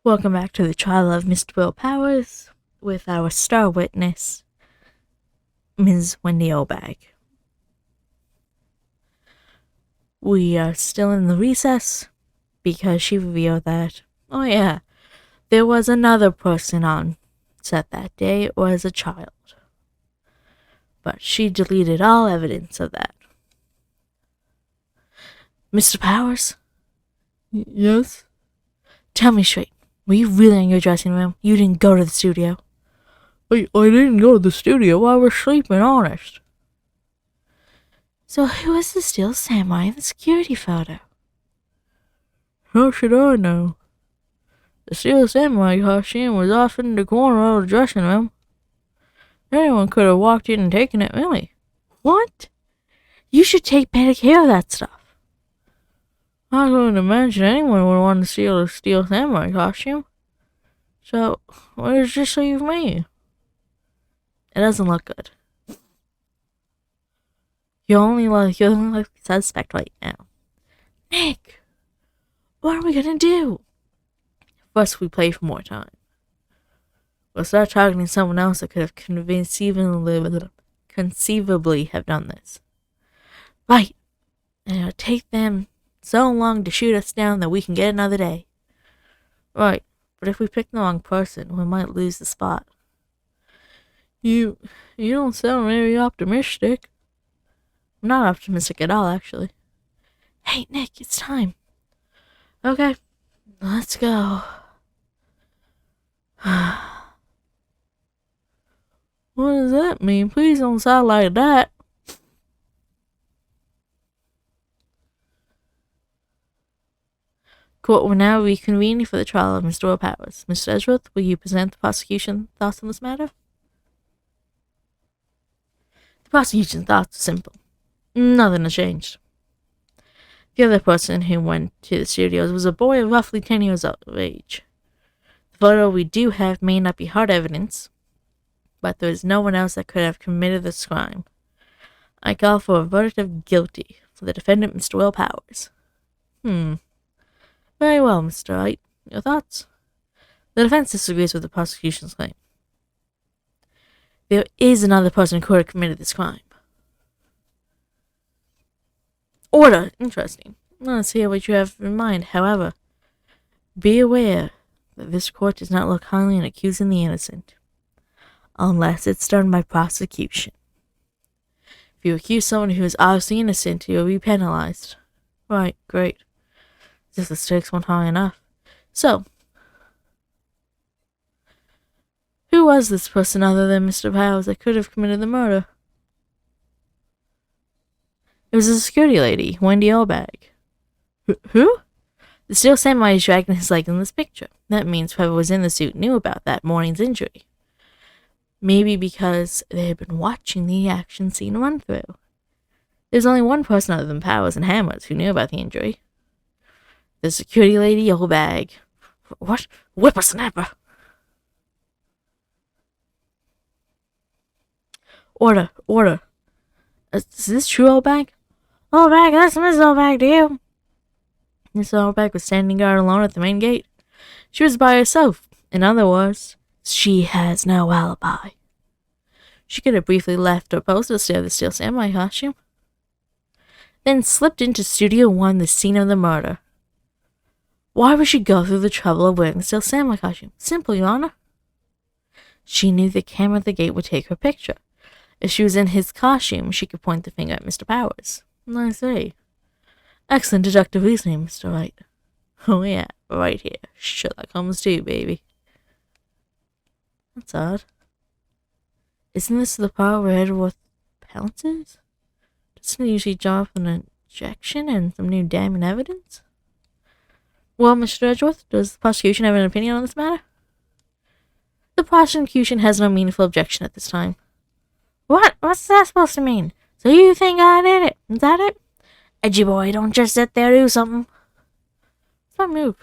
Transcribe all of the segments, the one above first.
Welcome back to the trial of Mr. Will Powers with our star witness, Ms. Wendy Obag. We are still in the recess because she revealed that, oh yeah, there was another person on set that day. It was a child. But she deleted all evidence of that. Mr. Powers? Yes? Tell me straight. Were you really in your dressing room? You didn't go to the studio? I didn't go to the studio. I was sleeping, honest. So who was the Steel Samurai in the security photo? How should I know? The Steel Samurai costume was off in the corner of the dressing room. Anyone could have walked in and taken it, really. What? You should take better care of that stuff. I couldn't imagine anyone would want to steal a Steel Samurai costume. So, what does this leave me? It doesn't look good. You're only like the suspect right now. Nick, what are we gonna do? First, we play for more time. We'll start targeting someone else that could have conceivably have done this. Right. And it'll take them so long to shoot us down that we can get another day. Right, but if we pick the wrong person, we might lose the spot. You don't sound very optimistic. I'm not optimistic at all, actually. Hey, Nick, it's time. Okay, let's go. What does that mean? Please don't sound like that. Court will now reconvene for the trial of Mr. Will Powers. Mr. Edgeworth, will you present the prosecution thoughts on this matter? The prosecution's thoughts are simple. Nothing has changed. The other person who went to the studios was a boy of roughly 10 years of age. The photo we do have may not be hard evidence, but there is no one else that could have committed this crime. I call for a verdict of guilty for the defendant, Mr. Will Powers. Very well, Mr. Wright. Your thoughts? The defense disagrees with the prosecution's claim. There is another person who could have committed this crime. Order! Interesting. Let's hear what you have in mind. However, be aware that this court does not look kindly on accusing the innocent, unless it's done by prosecution. If you accuse someone who is obviously innocent, you will be penalized. Right, great. Just the stakes weren't high enough. So, who was this person other than Mr. Powers that could have committed the murder? It was a security lady, Wendy Obag. Who? The Steel Samurai is dragging his leg in this picture. That means whoever was in the suit knew about that morning's injury. Maybe because they had been watching the action scene run through. There's only one person other than Powers and Hammers who knew about the injury. The security lady, Obag. What? Whippersnapper. Order. Is this true, Obag? Obag, that's Miss Obag to you. Miss Obag was standing guard alone at the main gate. She was by herself. In other words, she has no alibi. She could have briefly left her post to steal the Steel Samurai costume, then slipped into Studio 1, the scene of the murder. Why would she go through the trouble of wearing the Steel Samurai costume? Simple, Your Honor. She knew the camera at the gate would take her picture. If she was in his costume, she could point the finger at Mr. Powers. I see. Excellent deductive reasoning, Mr. Wright. Oh yeah, right here. Sherlock Holmes too, baby. That's odd. Isn't this the part where Edgeworth pounces? Doesn't he usually jump up an injection and some new damning evidence? Well, Mr. Edgeworth, does the prosecution have an opinion on this matter? The prosecution has no meaningful objection at this time. What? What's that supposed to mean? So you think I did it? Is that it? Edgy boy, don't just sit there, do something. It's my move.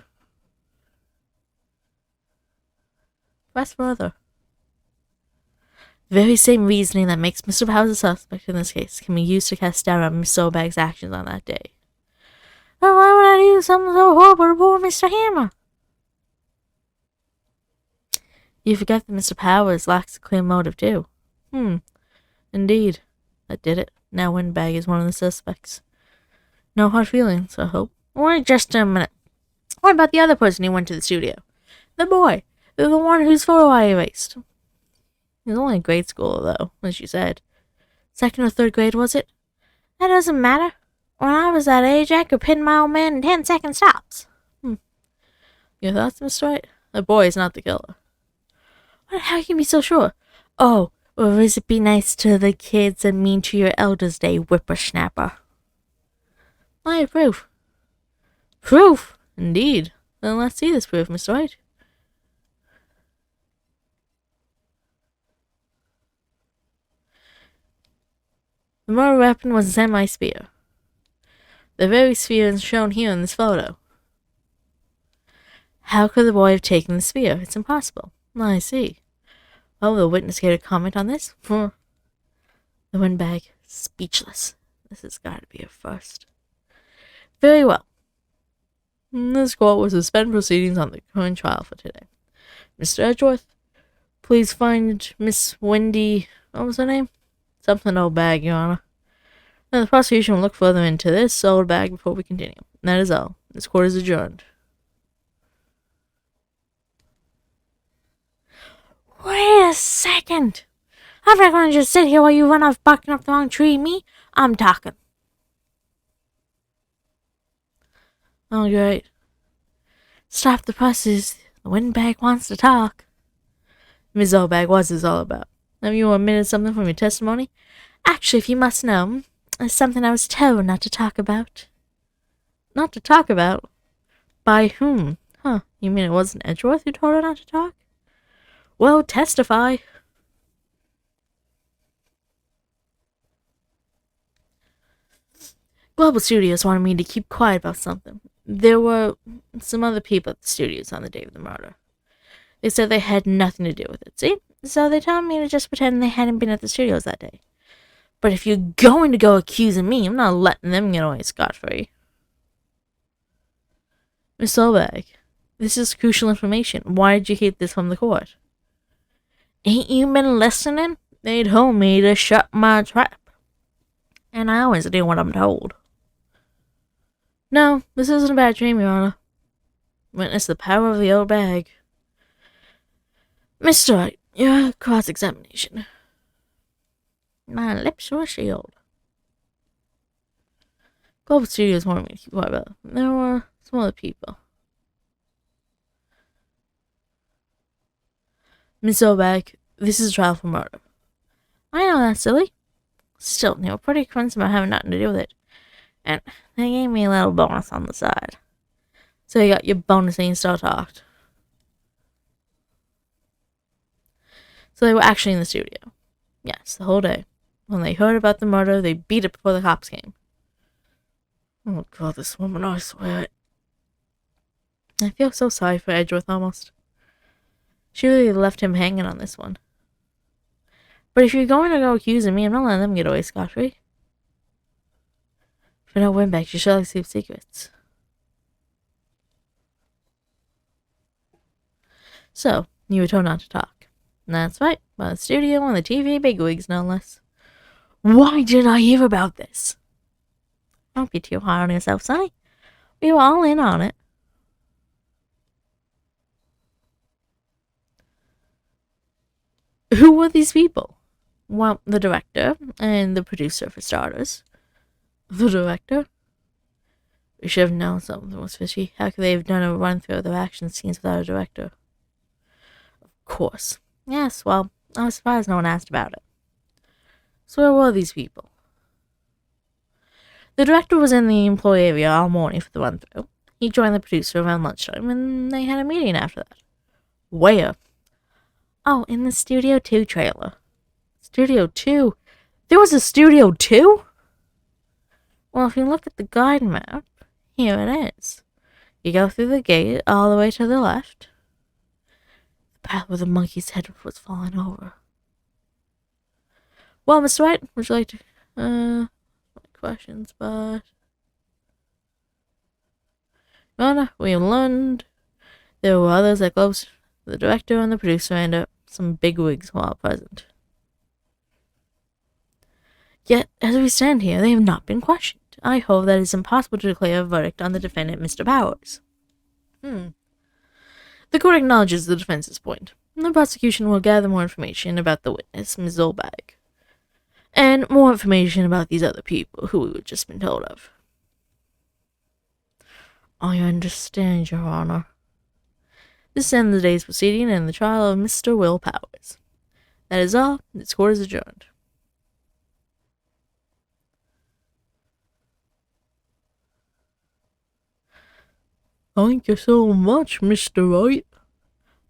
Press further. The very same reasoning that makes Mr. Powers a suspect in this case can be used to cast doubt on Miss Obag's actions on that day. Well, why would I do something so horrible to poor Mr. Hammer? You forget that Mr. Powers lacks a clear motive, too. Indeed. That did it. Now Windbag is one of the suspects. No hard feelings, I hope. Wait just a minute. What about the other person who went to the studio? The boy. The one whose photo I erased. He was only in grade school, though, as you said. 2nd or 3rd grade, was it? That doesn't matter. When I was that age, I could pin my old man in 10-second stops. Your thoughts, Mr. Wright? The boy is not the killer. How can you be so sure? Oh, or is it be nice to the kids and mean to your elders, day whippersnapper? I have proof. Proof? Indeed. Then let's see this proof, Mr. Wright. The murder weapon was a semi-spear. The very sphere shown here in this photo. How could the boy have taken the spear? It's impossible. I see. Oh, the witness care to comment on this? The Windbag, speechless. This has got to be a first. Very well. This court will suspend proceedings on the current trial for today. Mr. Edgeworth, please find Miss Wendy, what was her name? Something old bag, Your Honor. Now the prosecution will look further into this old bag before we continue. That is all. This court is adjourned. Wait a second. I'm not going to just sit here while you run off barking up the wrong tree. Me? I'm talking. Oh, great. Stop the presses. The Windbag wants to talk. Ms. Oldbag, what's this all about? Have you omitted something from your testimony? Actually, if you must know, it's something I was told not to talk about. Not to talk about? By whom? Huh, you mean it wasn't Edgeworth who told her not to talk? Well, testify. Global Studios wanted me to keep quiet about something. There were some other people at the studios on the day of the murder. They said they had nothing to do with it, see? So they told me to just pretend they hadn't been at the studios that day. But if you're going to go accusing me, I'm not letting them get away scot-free. Miss Solbag, this is crucial information. Why did you keep this from the court? Ain't you been listening? They told me to shut my trap. And I always do what I'm told. No, this isn't a bad dream, Your Honor. Witness the power of the old bag. Mr. Wright, your cross-examination. My lips were sealed. Global Studios wanted me to keep quiet about it. There were some other people. Miss Obag, this is a trial for murder. I know that's silly. Still, they were pretty convinced about having nothing to do with it. And they gave me a little bonus on the side. So you got your bonus and you still talked. So they were actually in the studio. Yes, the whole day. When they heard about the murder, they beat it before the cops came. Oh god, this woman, I swear it. I feel so sorry for Edgeworth almost. She really left him hanging on this one. But if you're going to go accusing me, I'm not letting them get away scot-free. For no win back, you should like keep secrets. So, you were told not to talk. That's right, by the studio and the TV bigwigs, no less. Why didn't I hear about this? Don't be too hard on yourself, Sonny. We were all in on it. Who were these people? Well, the director and the producer, for starters. The director? We should have known something was fishy. How could they have done a run-through of their action scenes without a director? Of course. Yes, well, I was surprised no one asked about it. So where were these people? The director was in the employee area all morning for the run-through. He joined the producer around lunchtime, and they had a meeting after that. Where? Oh, in the Studio 2 trailer. Studio 2? There was a Studio 2? Well, if you look at the guide map, here it is. You go through the gate all the way to the left. The path where the monkey's head was falling over. Well, Mr. Wright, would you like to, questions, but... Well, we learned there were others that close. The director and the producer and some bigwigs were all present. Yet, as we stand here, they have not been questioned. I hold that it is impossible to declare a verdict on the defendant, Mr. Powers. The court acknowledges the defense's point. The prosecution will gather more information about the witness, Ms. Zolbag, and more information about these other people who we've just been told of. I understand, Your Honor. This ends the day's proceeding and the trial of Mr. Will Powers. That is all. This court is adjourned. Thank you so much, Mr. Wright.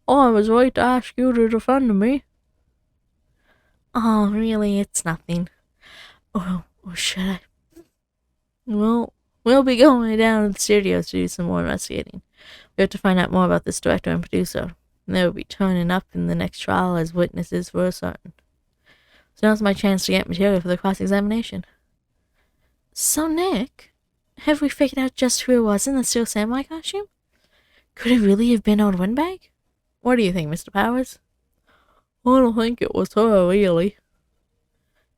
I was right to ask you to defend me. Oh, really? It's nothing. Or should I? Well, we'll be going down to the studios to do some more investigating. We have to find out more about this director and producer. They will be turning up in the next trial as witnesses for a certain. So now's my chance to get material for the cross-examination. So, Nick, have we figured out just who it was in the Steel Samurai costume? Could it really have been old Windbag? What do you think, Mr. Powers? I don't think it was her, really.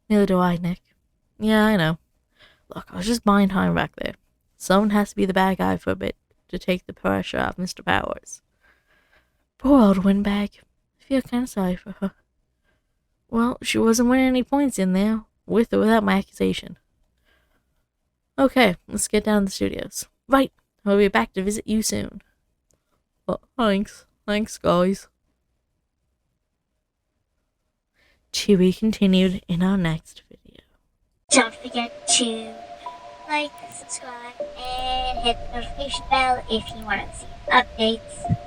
Neither do I, Nick. Yeah, I know. Look, I was just buying time back there. Someone has to be the bad guy for a bit to take the pressure off Mr. Powers. Poor old Windbag. I feel kind of sorry for her. Well, she wasn't winning any points in there, with or without my accusation. Okay, let's get down to the studios. Right, I'll be back to visit you soon. Thanks. Thanks, guys. To be continued in our next video. Don't forget to like, subscribe, and hit the notification bell if you want to see updates.